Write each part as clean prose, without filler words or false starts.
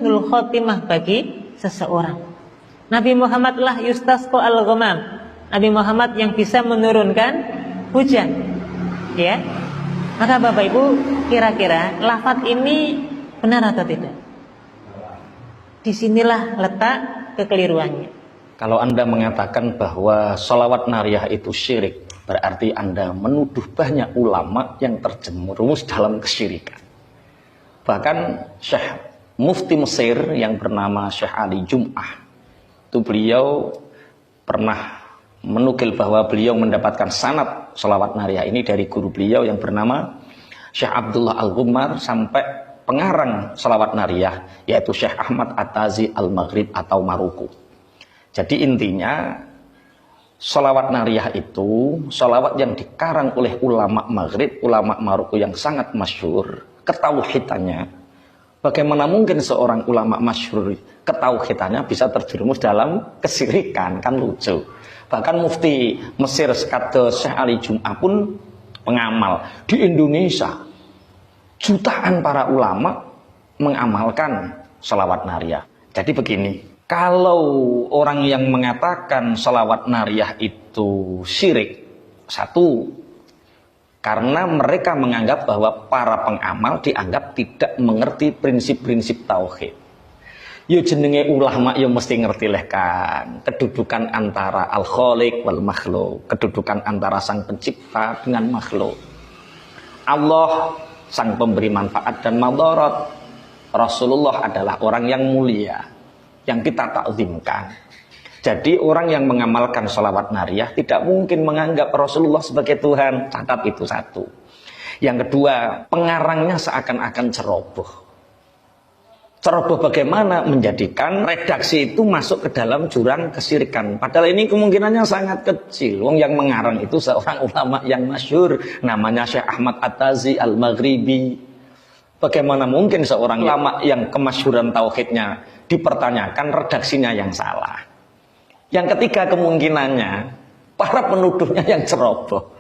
husnul khotimah bagi seseorang. Nabi Muhammad lah yustasqa al-ghamam. Nabi Muhammad yang bisa menurunkan hujan. Ya. Maka Bapak Ibu, kira-kira lafaz ini benar atau tidak? Disinilah letak kekeliruannya. Kalau Anda mengatakan bahwa sholawat nariyah itu syirik, berarti Anda menuduh banyak ulama yang terjerumus dalam kesyirikan. Bahkan Syekh Mufti Mesir yang bernama Syekh Ali Jum'ah, itu beliau pernah menukil bahwa beliau mendapatkan sanad sholawat nariyah ini dari guru beliau yang bernama Syekh Abdullah Al-Ghummar sampai pengarang sholawat nariyah, yaitu Syekh Ahmad At-Tazi Al-Maghrib atau Maruku. Jadi intinya sholawat nariyah itu sholawat yang dikarang oleh ulama Maghrib, ulama Maruku yang sangat masyhur. Ketauhidannya, bagaimana mungkin seorang ulama masyhur ketauhidannya bisa terjerumus dalam kesyirikan? Kan lucu. Bahkan Mufti Mesir kados Syekh Ali Jum'ah pun mengamal. Di Indonesia jutaan para ulama mengamalkan sholawat nariyah. Jadi begini, kalau orang yang mengatakan sholawat nariyah itu syirik, satu, karena mereka menganggap bahwa para pengamal dianggap tidak mengerti prinsip-prinsip tauhid. Yo jenenge ulama yo mesti ngerti leh kan kedudukan antara al-khaliq wal makhluk, kedudukan antara sang pencipta dengan makhluk. Allah sang pemberi manfaat dan madarat. Rasulullah adalah orang yang mulia yang kita takzimkan. Jadi orang yang mengamalkan sholawat nariyah tidak mungkin menganggap Rasulullah sebagai Tuhan. Catat itu satu. Yang kedua, pengarangnya seakan-akan ceroboh. Ceroboh bagaimana? Menjadikan redaksi itu masuk ke dalam jurang kesyirikan. Padahal ini kemungkinannya sangat kecil. Wong yang mengarang itu seorang ulama yang masyhur, namanya Syekh Ahmad At-Tazi Al-Maghribi. Bagaimana mungkin seorang ulama yang kemasyhuran tauhidnya dipertanyakan redaksinya yang salah? Yang ketiga kemungkinannya para penuduhnya yang ceroboh.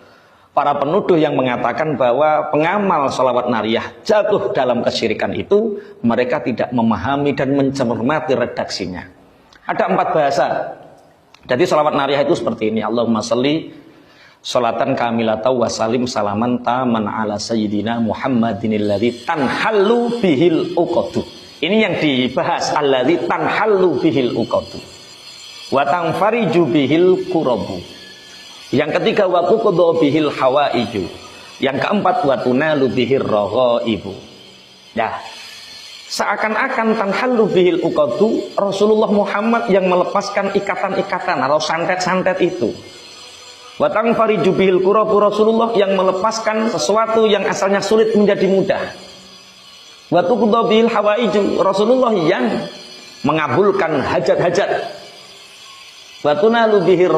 Para penuduh yang mengatakan bahwa pengamal sholawat nariyah jatuh dalam kesyirikan itu, mereka tidak memahami dan mencermati redaksinya. Ada 4 bahasa. Jadi sholawat nariyah itu seperti ini. Allahumma sholli sholatan kamilatan wa salim salaman taman ala sayyidina Muhammadinil ladzi tanhallu bihil uqadu. Ini yang dibahas, alladzi tanhallu bihil uqadu wa tanfariju bihil kurabu. Yang ketiga wa tuqda bihil hawaiju. Yang keempat wa tunalu bihir raghaibu. Ya. Seakan-akan tanhallu bihil uqadu, Rasulullah Muhammad yang melepaskan ikatan-ikatan atau santet-santet itu. Wa tanfariju bihil kurabu, Rasulullah yang melepaskan sesuatu yang asalnya sulit menjadi mudah. Wa tuqda bihil hawaiju, Rasulullah yang mengabulkan hajat-hajat. Watuna lubihir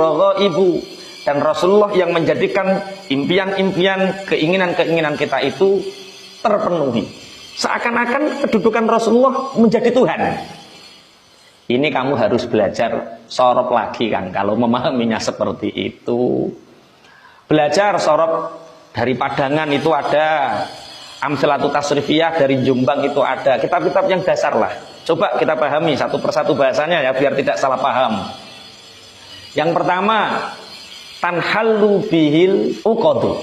ibu, dan Rasulullah yang menjadikan impian-impian, keinginan-keinginan kita itu terpenuhi. Seakan-akan kedudukan Rasulullah menjadi Tuhan. Ini kamu harus belajar sorop lagi kan, kalau memahaminya seperti itu. Belajar sorop dari Padangan itu ada, Amsalatu Tasrifiyah dari Jombang itu ada, kitab-kitab yang dasar lah. Coba kita pahami satu persatu bahasanya ya, biar tidak salah paham. Yang pertama, tanhallu bihil uqadu.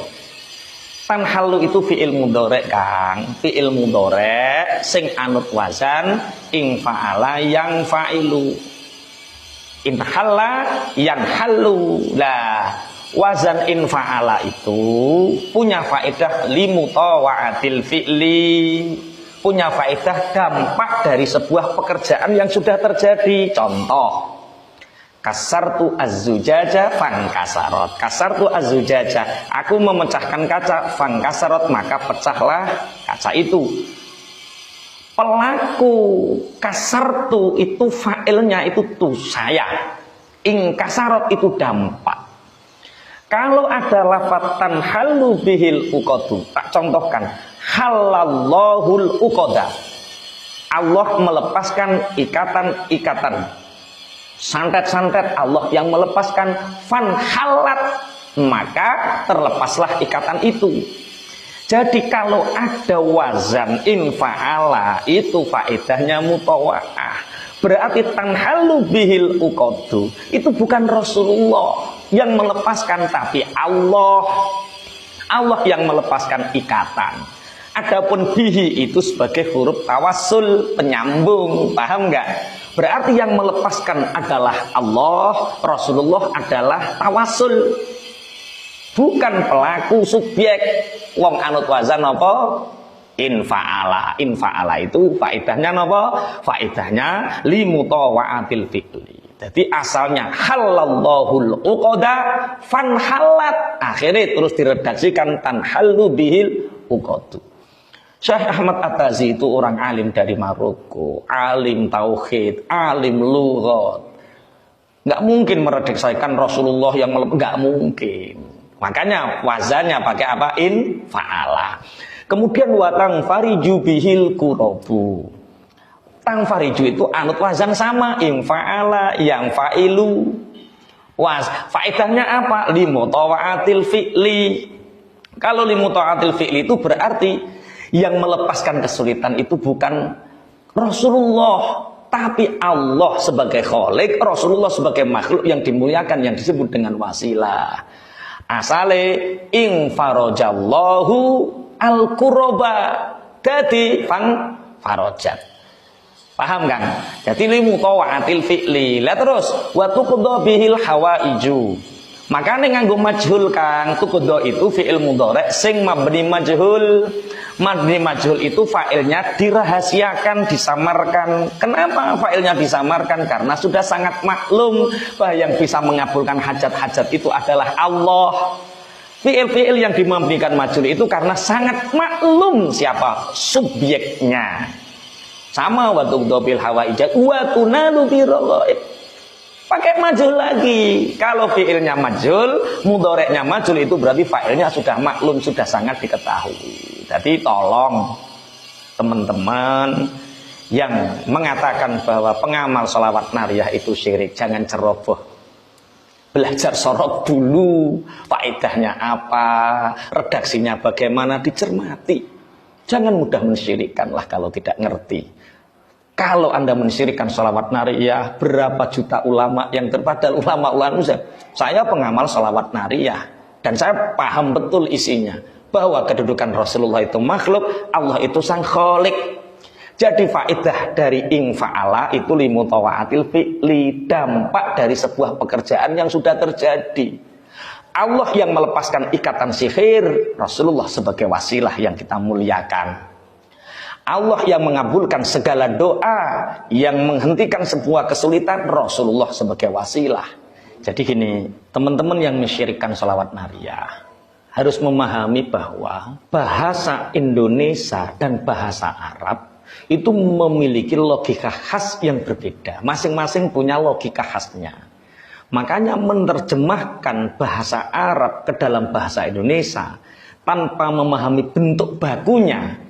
Tanhallu itu fi'il mudhari' Kang, fi'il mudhari' sing anut wazan ing fa'ala yang fa'ilu. In halla yang hallu. Lah, wazan in fa'ala itu punya faedah limutawa'atil fi'li. Punya faedah dampak dari sebuah pekerjaan yang sudah terjadi. Contoh, kasartu az-zujaja fankasarot. Kasartu az-zujaja, aku memecahkan kaca, fankasarot, maka pecahlah kaca itu. Pelaku kasartu itu fa'ilnya itu tuh saya. Ingkasarot itu dampak. Kalau ada lafaz tanhallu bihil uqadu, tak contohkan, halallahul uqada. Allah melepaskan ikatan-ikatan. Santet-santet, Allah yang melepaskan, fan halat, maka terlepaslah ikatan itu. Jadi kalau ada wazan infa'ala itu faedahnya mutawa'ah. Berarti tanhalu bihil uqadu. Itu bukan Rasulullah yang melepaskan, tapi Allah. Allah yang melepaskan ikatan. Adapun bihi itu sebagai huruf tawassul, penyambung, paham nggak? Berarti yang melepaskan adalah Allah, Rasulullah adalah tawassul. Bukan pelaku subjek. Wong anut wazan apa? Infa'ala. Infa'ala itu faedahnya apa? Faedahnya limutawa'atil fi'li. Jadi asalnya halallahul uqada fanhalat. Akhirnya terus diredaksikan tanhallu bihil uqadu. Syekh Ahmad At-Tazi itu orang alim dari Maroko, alim tauhid, alim lughat. Nggak mungkin meredaksikan Rasulullah yang nggak mungkin. Makanya wazannya pakai apa? In fa'ala. Kemudian watang fariju bihil kurobu. Tang fariju itu anut wazan sama. In fa'ala, yang fa'ilu. Faedahnya apa? Limutawa'atil fi'li. Kalau limutawa'atil fi'li itu berarti yang melepaskan kesulitan itu bukan Rasulullah, tapi Allah sebagai khalik, Rasulullah sebagai makhluk yang dimuliakan, yang disebut dengan wasilah. Asale ing farajallahu al-quraba, dadi fang farajat. Paham kan? Jadi limutawa'atil fi'li. Lah terus wa tuqda bihil hawaiju. Makane nganggo majhul Kang, tuqda itu fi'il mudhari sing mabni majhul. Mabni majhul itu fa'ilnya dirahasiakan, disamarkan. Kenapa fa'ilnya disamarkan? Karena sudah sangat maklum bahwa yang bisa mengabulkan hajat-hajat itu adalah Allah. Fi'il-fi'il yang dimabnikan majhul itu karena sangat maklum siapa subjeknya. Sama waktu dobil hawaijat wa tunalu biraghaib. Pakai majhul lagi. Kalau fi'ilnya majhul, mudhari'nya majhul itu berarti fa'ilnya sudah maklum, sudah sangat diketahui. Jadi tolong teman-teman yang mengatakan bahwa pengamal sholawat nariyah itu syirik, jangan ceroboh. Belajar sorok dulu, faedahnya apa, redaksinya bagaimana, dicermati. Jangan mudah mensyirikkanlah kalau tidak ngerti. Kalau Anda mensyirikkan sholawat nariyah, berapa juta ulama yang terpadal ulama-ulama saya pengamal sholawat nariyah dan saya paham betul isinya bahwa kedudukan Rasulullah itu makhluk, Allah itu sang khalik. Jadi faedah dari ing fa'ala itu limutawa'atil fi'li, dampak dari sebuah pekerjaan yang sudah terjadi. Allah yang melepaskan ikatan sihir, Rasulullah sebagai wasilah yang kita muliakan. Allah yang mengabulkan segala doa, yang menghentikan sebuah kesulitan, Rasulullah sebagai wasilah. Jadi gini, teman-teman yang mensyirikkan sholawat nariyah harus memahami bahwa bahasa Indonesia dan bahasa Arab itu memiliki logika khas yang berbeda. Masing-masing punya logika khasnya. Makanya menerjemahkan bahasa Arab ke dalam bahasa Indonesia tanpa memahami bentuk bakunya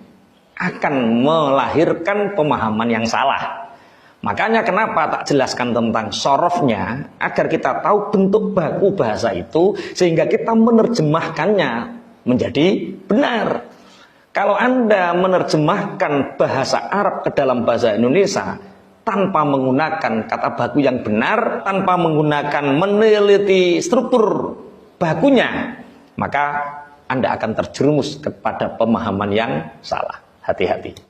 akan melahirkan pemahaman yang salah. Makanya kenapa tak jelaskan tentang sorofnya, agar kita tahu bentuk baku bahasa itu sehingga kita menerjemahkannya menjadi benar. Kalau Anda menerjemahkan bahasa Arab ke dalam bahasa Indonesia tanpa menggunakan kata baku yang benar, tanpa menggunakan meneliti struktur bakunya, maka Anda akan terjerumus kepada pemahaman yang salah. Hati-hati.